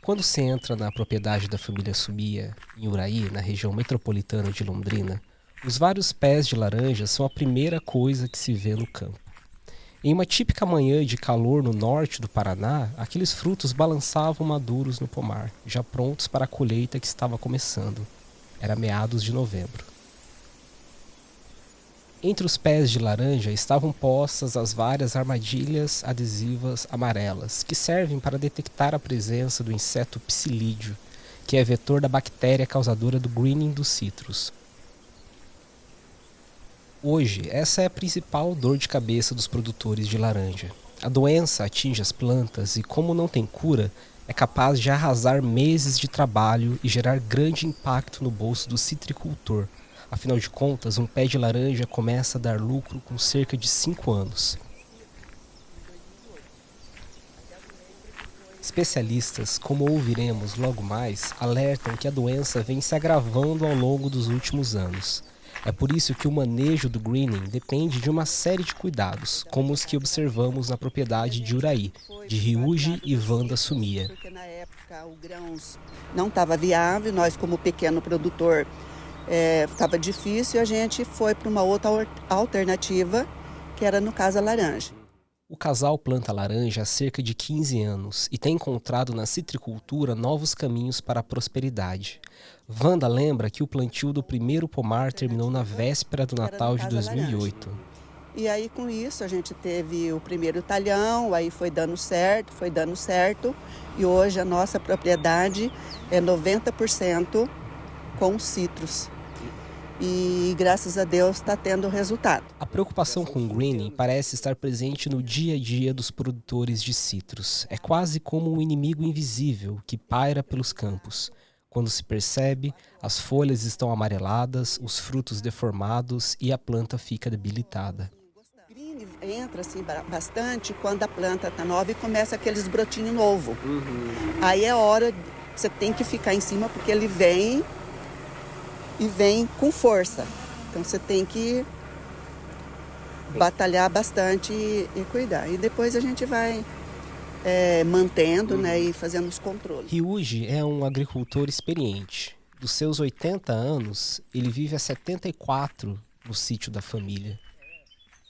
Quando se entra na propriedade da família Sumia, em Uraí, na região metropolitana de Londrina, os vários pés de laranja são a primeira coisa que se vê no campo. Em uma típica manhã de calor no norte do Paraná, aqueles frutos balançavam maduros no pomar, já prontos para a colheita que estava começando. Era meados de novembro. Entre os pés de laranja estavam postas as várias armadilhas adesivas amarelas, que servem para detectar a presença do inseto psilídeo, que é vetor da bactéria causadora do greening dos citros. Hoje, essa é a principal dor de cabeça dos produtores de laranja. A doença atinge as plantas e, como não tem cura, é capaz de arrasar meses de trabalho e gerar grande impacto no bolso do citricultor. Afinal de contas, um pé de laranja começa a dar lucro com cerca de 5 anos. Especialistas, como ouviremos logo mais, alertam que a doença vem se agravando ao longo dos últimos anos. É por isso que o manejo do greening depende de uma série de cuidados, como os que observamos na propriedade de Uraí, de Ryuji e Wanda Sumia. Porque na época o grãos não estava viável, nós como pequeno produtor estava difícil e a gente foi para uma outra alternativa, que era no caso a laranja. O casal planta laranja há cerca de 15 anos e tem encontrado na citricultura novos caminhos para a prosperidade. Wanda lembra que o plantio do primeiro pomar terminou na véspera do Natal de 2008. E aí com isso a gente teve o primeiro talhão, aí foi dando certo, e hoje a nossa propriedade é 90% com citros. E graças a Deus está tendo resultado. A preocupação com o greening parece estar presente no dia a dia dos produtores de citros. É quase como um inimigo invisível que paira pelos campos. Quando se percebe, as folhas estão amareladas, os frutos deformados e a planta fica debilitada. O greening entra assim bastante quando a planta está nova e começa aqueles brotinhos novos. Aí é hora, você tem que ficar em cima porque ele vem com força. Então você tem que batalhar bastante e cuidar. E depois a gente vai mantendo, e fazendo os controles. Ryuji é um agricultor experiente. Dos seus 80 anos, ele vive há 74 no sítio da família.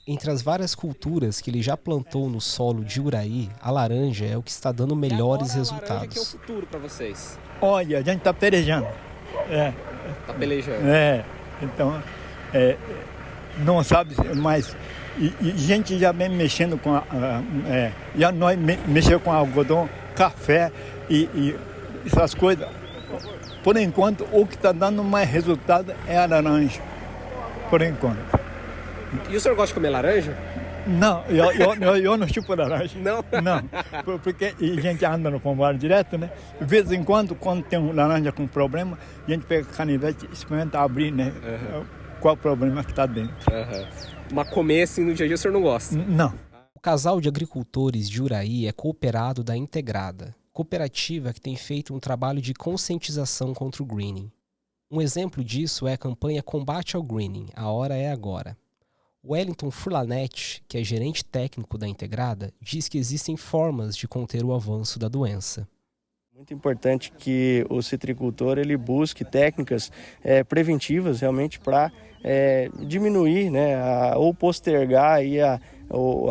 Entre as várias culturas que ele já plantou no solo de Uraí, a laranja é o que está dando melhores resultados. A laranja que é o futuro para vocês? Olha, a gente está pelejando. Tá pelejando. Então, não sabe, mas e gente já vem mexendo com já nós mexemos com algodão, café e essas coisas. Por enquanto, o que está dando mais resultado é a laranja, por enquanto. E o senhor gosta de comer laranja? Não, eu não chupo laranja. Não? Não, porque a gente anda no pomar direto, né? De vez em quando tem um laranja com problema, a gente pega canivete e experimenta abrir, né? Qual o problema que está dentro. Mas comer assim no dia a dia o senhor não gosta? Não. O casal de agricultores de Uraí é cooperado da Integrada, cooperativa que tem feito um trabalho de conscientização contra o greening. Um exemplo disso é a campanha Combate ao Greening, a hora é agora. Wellington Furlanetti, que é gerente técnico da Integrada, diz que existem formas de conter o avanço da doença. Muito importante que o citricultor ele busque técnicas preventivas realmente para diminuir, ou postergar aí a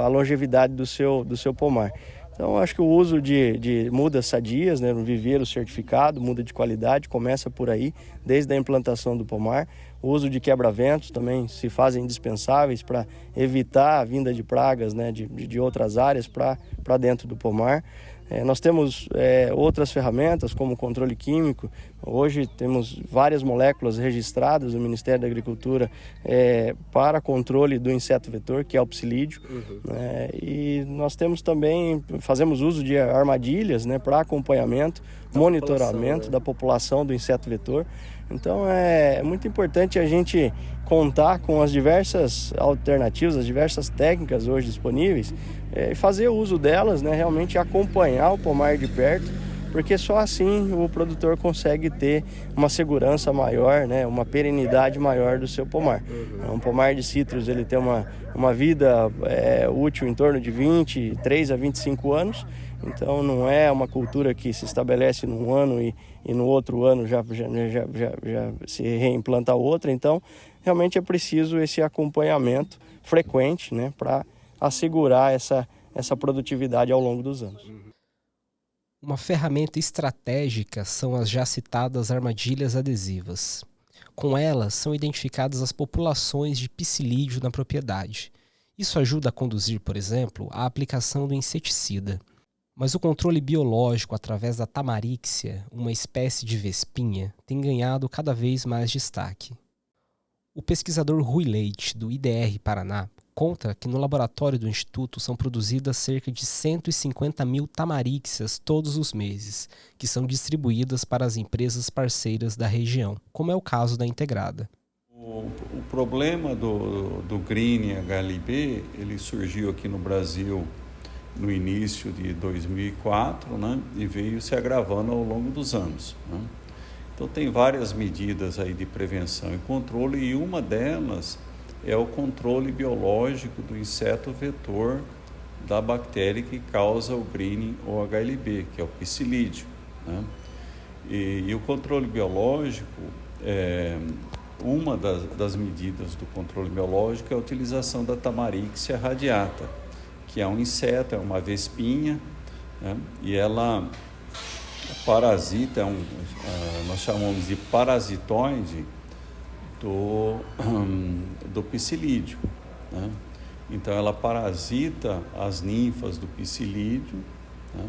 longevidade do seu pomar. Então, acho que o uso de mudas sadias, no viveiro certificado, muda de qualidade, começa por aí, desde a implantação do pomar. O uso de quebra-ventos também se fazem indispensáveis para evitar a vinda de pragas, de outras áreas para dentro do pomar. Nós temos outras ferramentas, como o controle químico. Hoje temos várias moléculas registradas no Ministério da Agricultura para controle do inseto vetor, que é o psilídeo. E nós temos também, fazemos uso de armadilhas para acompanhamento, monitoramento da população do inseto vetor. Então é muito importante a gente contar com as diversas alternativas, as diversas técnicas hoje disponíveis e fazer uso delas, realmente acompanhar o pomar de perto porque só assim o produtor consegue ter uma segurança maior, né, uma perenidade maior do seu pomar. Um pomar de citros ele tem uma vida útil em torno de 23 a 25 anos, então não é uma cultura que se estabelece num ano e no outro ano já se reimplanta outra, então realmente é preciso esse acompanhamento frequente, né, para assegurar essa produtividade ao longo dos anos. Uma ferramenta estratégica são as já citadas armadilhas adesivas. Com elas são identificadas as populações de psilídeo na propriedade. Isso ajuda a conduzir, por exemplo, a aplicação do inseticida. Mas o controle biológico através da tamaríxia, uma espécie de vespinha, tem ganhado cada vez mais destaque. O pesquisador Rui Leite, do IDR Paraná, conta que no laboratório do Instituto são produzidas cerca de 150 mil tamaríxias todos os meses, que são distribuídas para as empresas parceiras da região, como é o caso da Integrada. O problema do Green HLB, ele surgiu aqui no Brasil no início de 2004, né, e veio se agravando ao longo dos anos, né? Então tem várias medidas aí de prevenção e controle, e uma delas é o controle biológico do inseto vetor da bactéria que causa o Green ou HLB, que é o psilídeo, né? E o controle biológico, uma das medidas do controle biológico é a utilização da Tamaríxia radiata, que é um inseto, é uma vespinha, né? E ela parasita, nós chamamos de parasitoide do psilídeo, né? Então ela parasita as ninfas do psilídeo, né,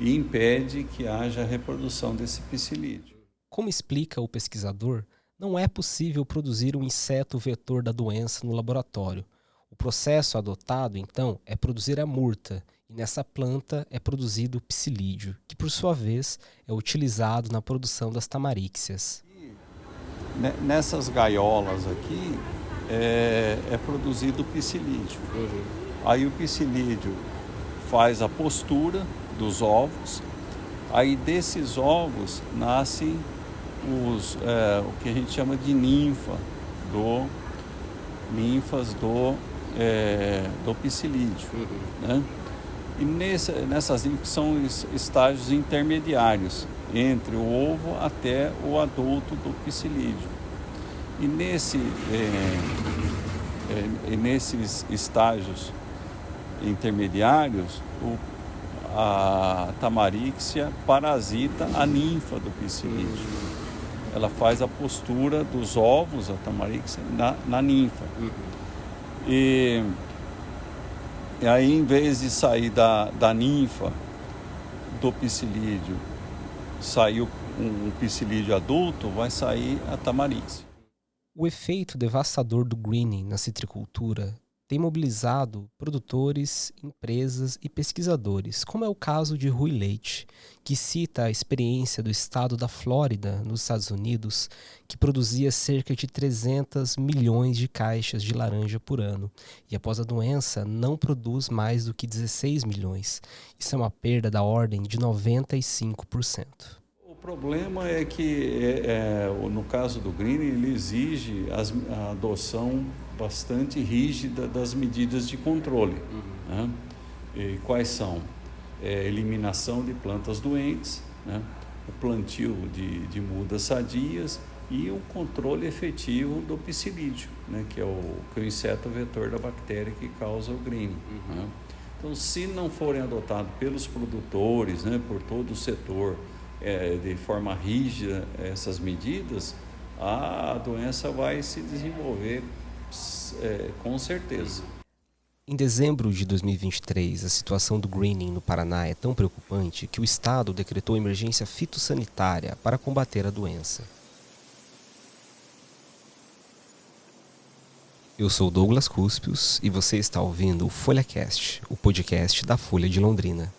e impede que haja a reprodução desse psilídeo. Como explica o pesquisador, não é possível produzir um inseto vetor da doença no laboratório. O processo adotado, então, é produzir a murta, e nessa planta é produzido o psilídeo, que por sua vez é utilizado na produção das tamaríxias. Nessas gaiolas aqui é produzido o psilídeo. Aí o psilídeo faz a postura dos ovos, aí desses ovos nascem o que a gente chama de ninfas do psilídeo, né? E nessas ninfas são estágios intermediários entre o ovo até o adulto do psilídeo. E nesses estágios intermediários, a Tamaríxia parasita a ninfa do psilídeo. Ela faz a postura dos ovos, a Tamaríxia, na ninfa. E aí, em vez de sair da ninfa do psilídeo, sair um psilídeo adulto, vai sair a Tamaríxia. O efeito devastador do greening na citricultura tem mobilizado produtores, empresas e pesquisadores, como é o caso de Rui Leite, que cita a experiência do estado da Flórida, nos Estados Unidos, que produzia cerca de 300 milhões de caixas de laranja por ano, e após a doença não produz mais do que 16 milhões. Isso é uma perda da ordem de 95%. O problema é que, no caso do Green, ele exige a adoção bastante rígida das medidas de controle, né? E quais são? Eliminação de plantas doentes, né? O plantio de mudas sadias e o controle efetivo do psilídeo, né? que é o inseto vetor da bactéria que causa o Green. Né? Então, se não forem adotados pelos produtores, né, por todo o setor, de forma rígida essas medidas, a doença vai se desenvolver com certeza. Em dezembro de 2023, a situação do greening no Paraná é tão preocupante que o Estado decretou emergência fitossanitária para combater a doença. Eu sou Douglas Cúspios e você está ouvindo o FolhaCast, o podcast da Folha de Londrina.